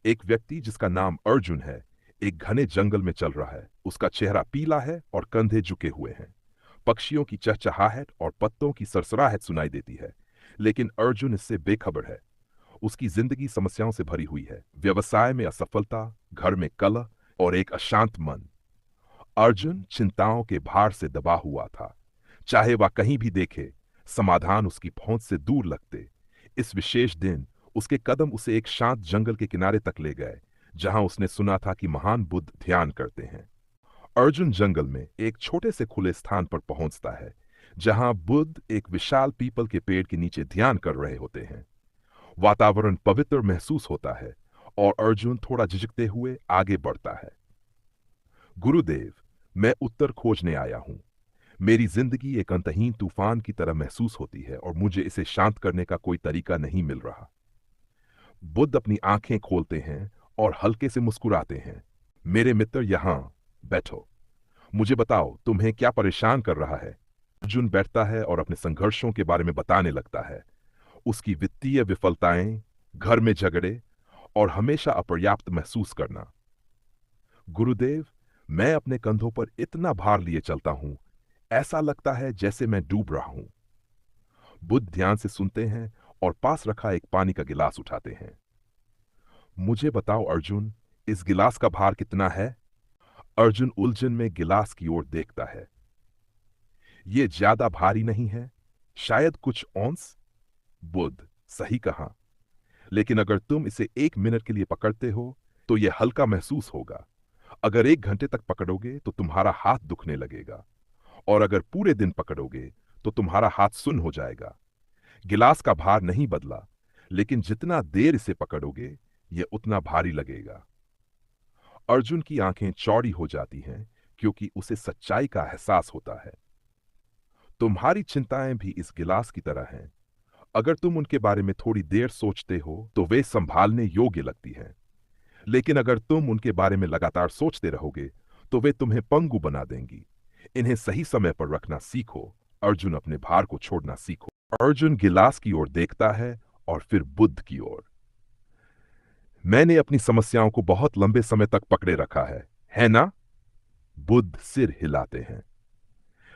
एक व्यक्ति जिसका नाम अर्जुन है एक घने जंगल में चल रहा है। उसका चेहरा पीला है और कंधे झुके हुए हैं। पक्षियों की चहचहाहट और पत्तों की सरसराहट सुनाई देती है, लेकिन अर्जुन इससे बेखबर है। उसकी जिंदगी समस्याओं से भरी हुई है। व्यवसाय में असफलता, घर में कलह और एक अशांत मन। अर्जुन चिंताओं के भार से दबा हुआ था। चाहे वह कहीं भी देखे, समाधान उसकी पहुंच से दूर लगते। इस विशेष दिन उसके कदम उसे एक शांत जंगल के किनारे तक ले गए, जहां उसने सुना था कि महान बुद्ध ध्यान करते हैं। अर्जुन जंगल में एक छोटे से खुले स्थान पर पहुंचता है, जहां बुद्ध एक विशाल पीपल के पेड़ के नीचे ध्यान कर रहे होते हैं। वातावरण पवित्र महसूस होता है और अर्जुन थोड़ा झिझकते हुए आगे बढ़ता है। गुरुदेव, मैं उत्तर खोजने आया हूं। मेरी जिंदगी एक अंतहीन तूफान की तरह महसूस होती है और मुझे इसे शांत करने का कोई तरीका नहीं मिल रहा। बुद्ध अपनी आंखें खोलते हैं और हल्के से मुस्कुराते हैं। मेरे मित्र, यहां बैठो। मुझे बताओ, तुम्हें क्या परेशान कर रहा है? अर्जुन बैठता है और अपने संघर्षों के बारे में बताने लगता है। उसकी वित्तीय विफलताएं, घर में झगड़े और हमेशा अपर्याप्त महसूस करना। गुरुदेव, मैं अपने कंधों पर इतना भार लिए चलता हूं, ऐसा लगता है जैसे मैं डूब रहा हूं। बुद्ध ध्यान से सुनते हैं और पास रखा एक पानी का गिलास उठाते हैं। मुझे बताओ अर्जुन, इस गिलास का भार कितना है? अर्जुन उलझन में गिलास की ओर देखता है। ये ज्यादा भारी नहीं है, शायद कुछ औंस। बुद्ध, सही कहा, लेकिन अगर तुम इसे 1 मिनट के लिए पकड़ते हो तो यह हल्का महसूस होगा। अगर 1 घंटे तक पकड़ोगे तो तुम्हारा हाथ दुखने लगेगा, और अगर पूरे दिन पकड़ोगे तो तुम्हारा हाथ सुन्न हो जाएगा। गिलास का भार नहीं बदला, लेकिन जितना देर इसे पकड़ोगे यह उतना भारी लगेगा। अर्जुन की आंखें चौड़ी हो जाती हैं, क्योंकि उसे सच्चाई का एहसास होता है। तुम्हारी चिंताएं भी इस गिलास की तरह हैं। अगर तुम उनके बारे में थोड़ी देर सोचते हो तो वे संभालने योग्य लगती हैं, लेकिन अगर तुम उनके बारे में लगातार सोचते रहोगे तो वे तुम्हें पंगु बना देंगी। इन्हें सही समय पर रखना सीखो। अर्जुन, अपने भार को छोड़ना सीखो। अर्जुन गिलास की ओर देखता है और फिर बुद्ध की ओर। मैंने अपनी समस्याओं को बहुत लंबे समय तक पकड़े रखा है ना? बुद्ध सिर हिलाते हैं।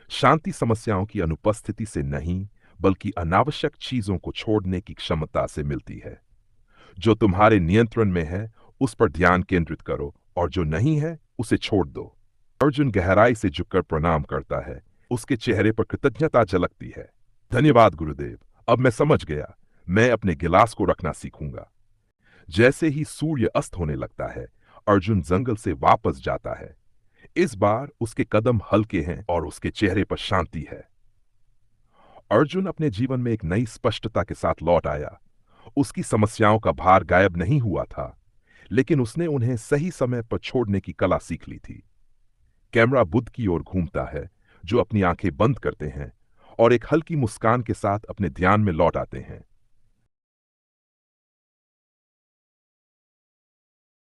शांति समस्याओं की अनुपस्थिति से नहीं, बल्कि अनावश्यक चीजों को छोड़ने की क्षमता से मिलती है। जो तुम्हारे नियंत्रण में है उस पर ध्यान केंद्रित करो, और जो नहीं है उसे छोड़ दो। अर्जुन गहराई से झुककर प्रणाम करता है। उसके चेहरे पर कृतज्ञता झलकती है। धन्यवाद गुरुदेव, अब मैं समझ गया। मैं अपने गिलास को रखना सीखूंगा। जैसे ही सूर्य अस्त होने लगता है, अर्जुन जंगल से वापस जाता है। इस बार उसके कदम हल्के हैं और उसके चेहरे पर शांति है। अर्जुन अपने जीवन में एक नई स्पष्टता के साथ लौट आया। उसकी समस्याओं का भार गायब नहीं हुआ था, लेकिन उसने उन्हें सही समय पर छोड़ने की कला सीख ली थी। कैमरा बुद्ध की ओर घूमता है, जो अपनी आंखें बंद करते हैं और एक हल्की मुस्कान के साथ अपने ध्यान में लौट आते हैं।